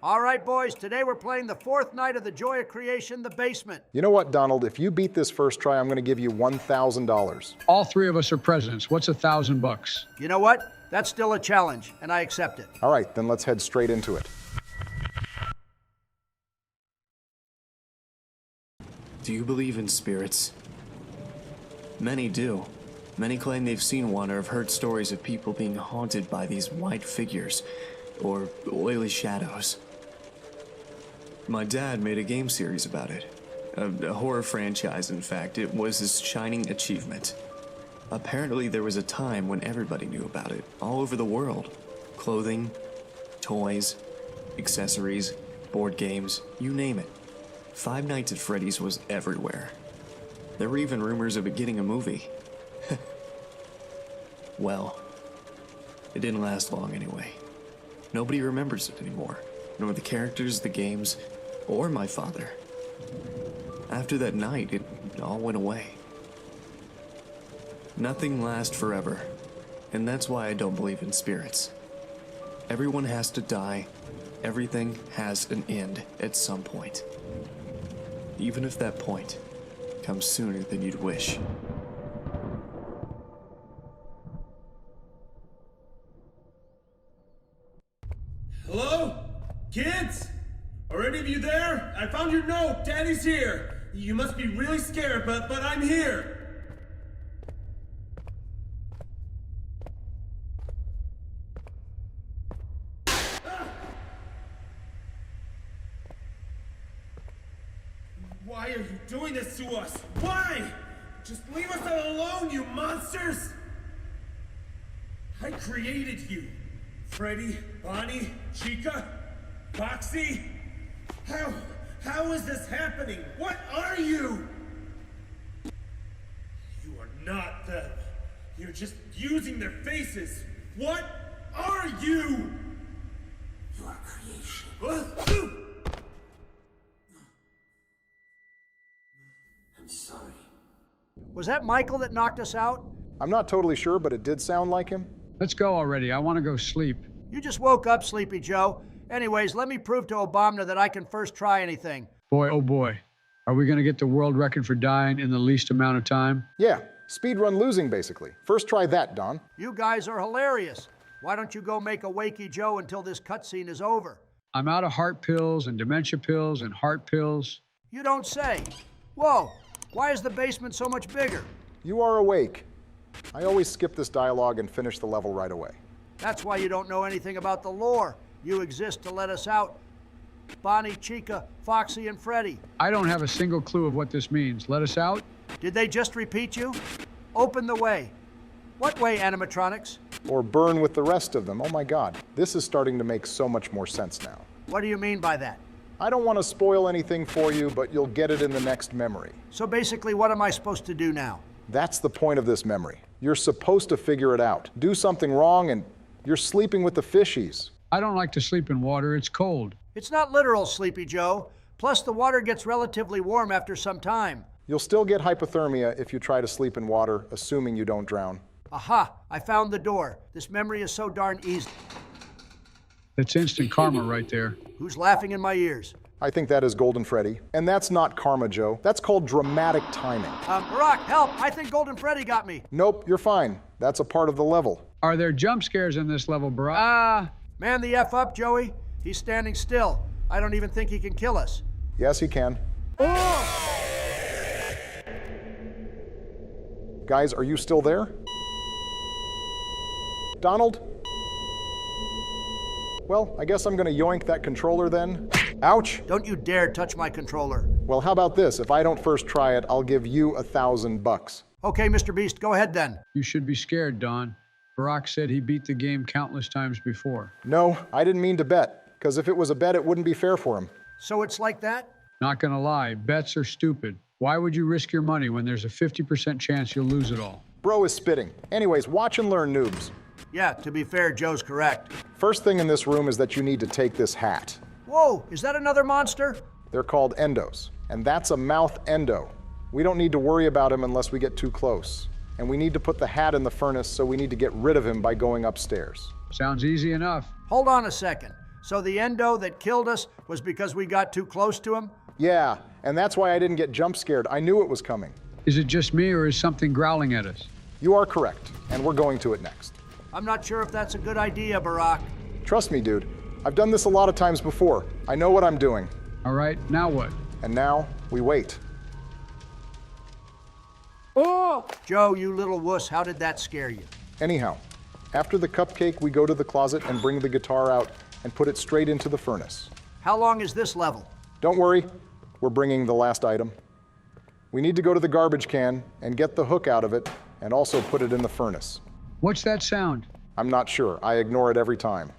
All right, boys, today we're playing the fourth night of the Joy of Creation, The Basement. You know what, Donald? If you beat this first try, I'm going to give you $1,000. All three of us are presidents. What's $1,000? You know what? That's still a challenge, and I accept it. All right, then let's head straight into it. Do you believe in spirits? Many do. Many claim they've seen one or have heard stories of people being haunted by these white figures, or oily shadows. My dad made a game series about it. A horror franchise, in fact. It was his shining achievement. Apparently there was a time when everybody knew about it, all over the world. Clothing, toys, accessories, board games, you name it. Five Nights at Freddy's was everywhere. There were even rumors of it getting a movie. Well, it didn't last long anyway. Nobody remembers it anymore, nor the characters, the games, or my father. After that night, it all went away. Nothing lasts forever, and that's why I don't believe in spirits. Everyone has to die. Everything has an end at some point. Even if that point comes sooner than you'd wish. Hello? Kids? Are any of you there? I found your note. Daddy's here. You must be really scared, but I'm here. Why are you doing this to us? Why? Just leave us all alone, you monsters! I created you. Freddy, Bonnie, Chica, Foxy. How is this happening? What are you? You are not them. You're just using their faces. What are you? You are creation. I'm sorry. Was that Michael that knocked us out? I'm not totally sure, but it did sound like him. Let's go already. I want to go sleep. You just woke up, Sleepy Joe. Anyways, let me prove to Obama that I can first try anything. Boy, oh boy. Are we going to get the world record for dying in the least amount of time? Yeah, speedrun losing, basically. First try that, Don. You guys are hilarious. Why don't you go make a wakey Joe until this cutscene is over? I'm out of heart pills and dementia pills and heart pills. You don't say. Whoa, why is the basement so much bigger? You are awake. I always skip this dialogue and finish the level right away. That's why you don't know anything about the lore. You exist to let us out. Bonnie, Chica, Foxy, and Freddy. I don't have a single clue of what this means. Let us out? Did they just repeat you? Open the way. What way, animatronics? Or burn with the rest of them. Oh my God, this is starting to make so much more sense now. What do you mean by that? I don't want to spoil anything for you, but you'll get it in the next memory. So basically, what am I supposed to do now? That's the point of this memory. You're supposed to figure it out. Do something wrong and you're sleeping with the fishies. I don't like to sleep in water. It's cold. It's not literal, Sleepy Joe. Plus, the water gets relatively warm after some time. You'll still get hypothermia if you try to sleep in water, assuming you don't drown. Aha, I found the door. This memory is so darn easy. That's instant karma right there. Who's laughing in my ears? I think that is Golden Freddy. And that's not karma, Joe. That's called dramatic timing. Barack, help! I think Golden Freddy got me. Nope, you're fine. That's a part of the level. Are there jump scares in this level, Barack? Man the F up, Joey. He's standing still. I don't even think he can kill us. Yes, he can. Guys, are you still there? Donald? Well, I guess I'm gonna yoink that controller then. Ouch! Don't you dare touch my controller. Well, how about this? If I don't first try it, I'll give you $1,000. Okay, Mr. Beast, go ahead then. You should be scared, Don. Barack said he beat the game countless times before. No, I didn't mean to bet, because if it was a bet, it wouldn't be fair for him. So it's like that? Not gonna lie, bets are stupid. Why would you risk your money when there's a 50% chance you'll lose it all? Bro is spitting. Anyways, watch and learn, noobs. Yeah, to be fair, Joe's correct. First thing in this room is that you need to take this hat. Whoa, is that another monster? They're called endos, and that's a mouth endo. We don't need to worry about him unless we get too close. And we need to put the hat in the furnace, so we need to get rid of him by going upstairs. Sounds easy enough. Hold on a second. So the endo that killed us was because we got too close to him? Yeah, and that's why I didn't get jump scared. I knew it was coming. Is it just me, or is something growling at us? You are correct, and we're going to it next. I'm not sure if that's a good idea, Barack. Trust me, dude. I've done this a lot of times before. I know what I'm doing. All right, now what? And now, we wait. Joe, you little wuss, how did that scare you? Anyhow, after the cupcake, we go to the closet and bring the guitar out and put it straight into the furnace. How long is this level? Don't worry, we're bringing the last item. We need to go to the garbage can and get the hook out of it and also put it in the furnace. What's that sound? I'm not sure. I ignore it every time.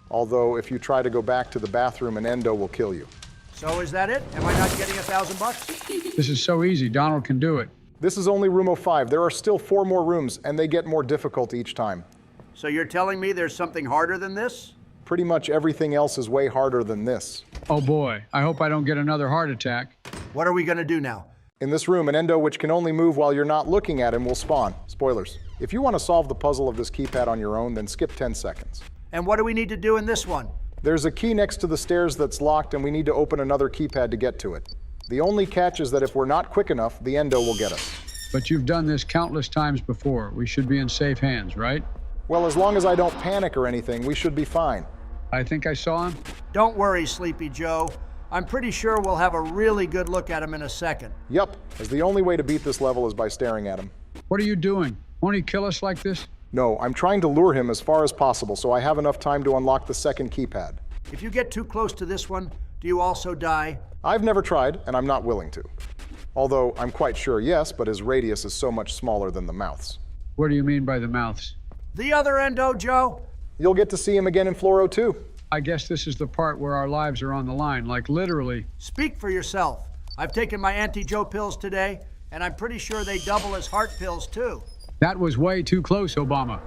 Although, if you try to go back to the bathroom, an endo will kill you. So is that it? Am I not getting $1,000? This is so easy. Donald can do it. This is only room 05. There are still 4 more rooms, and they get more difficult each time. So you're telling me there's something harder than this? Pretty much everything else is way harder than this. Oh boy, I hope I don't get another heart attack. What are we gonna do now? In this room, an endo which can only move while you're not looking at him will spawn. Spoilers. If you want to solve the puzzle of this keypad on your own, then skip 10 seconds. And what do we need to do in this one? There's a key next to the stairs that's locked, and we need to open another keypad to get to it. The only catch is that if we're not quick enough, the endo will get us. But you've done this countless times before. We should be in safe hands, right? Well, as long as I don't panic or anything, we should be fine. I think I saw him. Don't worry, Sleepy Joe. I'm pretty sure we'll have a really good look at him in a second. Yup, as the only way to beat this level is by staring at him. What are you doing? Won't he kill us like this? No, I'm trying to lure him as far as possible so I have enough time to unlock the second keypad. If you get too close to this one, do you also die? I've never tried, and I'm not willing to. Although, I'm quite sure yes, but his radius is so much smaller than the mouth's. What do you mean by the mouths? The other endo, Joe? You'll get to see him again in floor 02. I guess this is the part where our lives are on the line, like literally. Speak for yourself. I've taken my anti-Joe pills today, and I'm pretty sure they double as heart pills, too. That was way too close, Obama.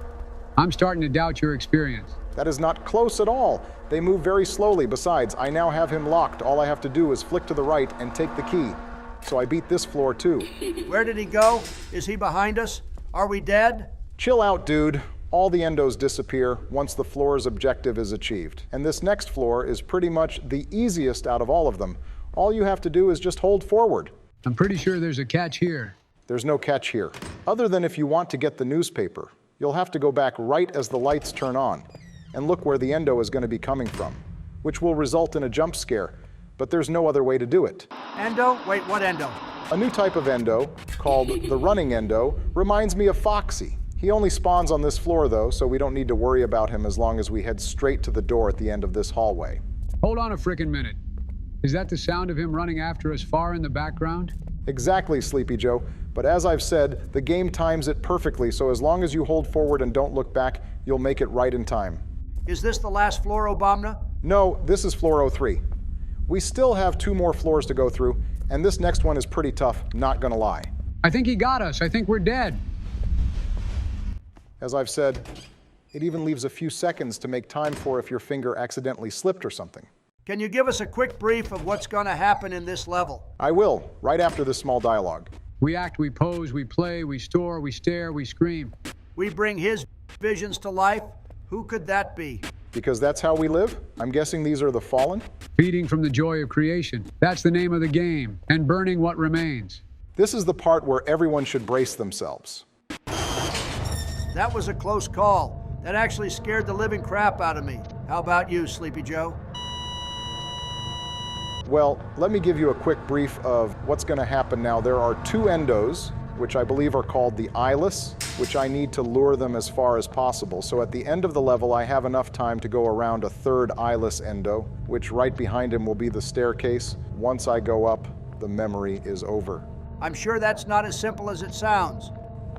I'm starting to doubt your experience. That is not close at all. They move very slowly. Besides, I now have him locked. All I have to do is flick to the right and take the key. So I beat this floor too. Where did he go? Is he behind us? Are we dead? Chill out, dude. All the endos disappear once the floor's objective is achieved. And this next floor is pretty much the easiest out of all of them. All you have to do is just hold forward. I'm pretty sure there's a catch here. There's no catch here. Other than if you want to get the newspaper, you'll have to go back right as the lights turn on and look where the endo is going to be coming from, which will result in a jump scare, but there's no other way to do it. Endo? Wait, what endo? A new type of endo, called the running endo, reminds me of Foxy. He only spawns on this floor though, so we don't need to worry about him as long as we head straight to the door at the end of this hallway. Hold on a frickin' minute. Is that the sound of him running after us far in the background? Exactly, Sleepy Joe. But as I've said, the game times it perfectly, so as long as you hold forward and don't look back, you'll make it right in time. Is this the last floor, Obama? No, this is floor 03. We still have 2 more floors to go through, and this next one is pretty tough, not gonna lie. I think he got us. I think we're dead. As I've said, it even leaves a few seconds to make time for if your finger accidentally slipped or something. Can you give us a quick brief of what's gonna happen in this level? I will, right after this small dialogue. We act, we pose, we play, we store, we stare, we scream. We bring his visions to life? Who could that be? Because that's how we live? I'm guessing these are the fallen? Feeding from the joy of creation. That's the name of the game. And burning what remains. This is the part where everyone should brace themselves. That was a close call. That actually scared the living crap out of me. How about you, Sleepy Joe? Well, let me give you a quick brief of what's going to happen now. There are 2 endos, which I believe are called the eyeless, which I need to lure them as far as possible. So at the end of the level, I have enough time to go around a 3rd eyeless endo, which right behind him will be the staircase. Once I go up, the memory is over. I'm sure that's not as simple as it sounds.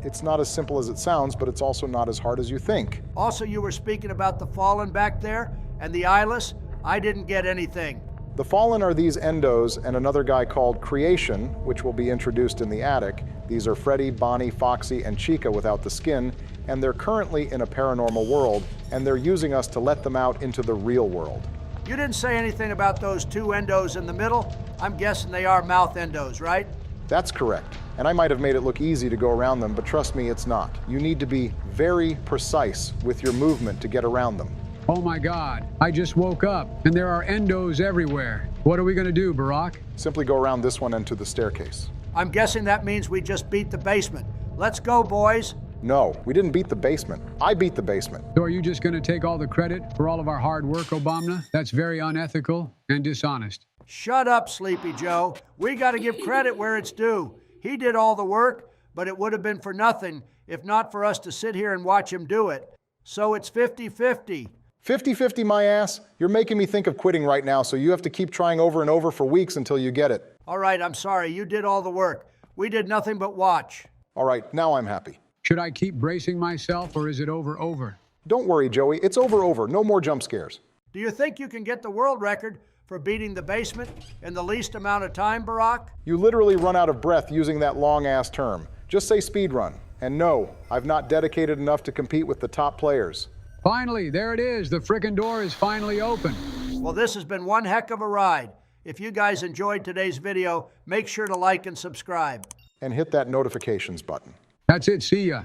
It's not as simple as it sounds, but it's also not as hard as you think. Also, you were speaking about the fallen back there and the eyeless. I didn't get anything. The fallen are these endos and another guy called Creation, which will be introduced in the attic. These are Freddy, Bonnie, Foxy, and Chica without the skin, and they're currently in a paranormal world, and they're using us to let them out into the real world. You didn't say anything about those 2 endos in the middle. I'm guessing they are mouth endos, right? That's correct. And I might have made it look easy to go around them, but trust me, it's not. You need to be very precise with your movement to get around them. Oh my God, I just woke up and there are endos everywhere. What are we gonna do, Barack? Simply go around this one and to the staircase. I'm guessing that means we just beat the basement. Let's go, boys. No, we didn't beat the basement. I beat the basement. So are you just gonna take all the credit for all of our hard work, Obama? That's very unethical and dishonest. Shut up, Sleepy Joe. We got to give credit where it's due. He did all the work, but it would have been for nothing if not for us to sit here and watch him do it. So it's 50-50. 50-50 my ass? You're making me think of quitting right now, so you have to keep trying over and over for weeks until you get it. All right, I'm sorry. You did all the work. We did nothing but watch. All right, now I'm happy. Should I keep bracing myself or is it over? Don't worry, Joey. It's over. No more jump scares. Do you think you can get the world record for beating the basement in the least amount of time, Barack? You literally run out of breath using that long-ass term. Just say speed run. And no, I've not dedicated enough to compete with the top players. Finally, there it is. The frickin' door is finally open. Well, this has been one heck of a ride. If you guys enjoyed today's video, make sure to like and subscribe. And hit that notifications button. That's it. See ya.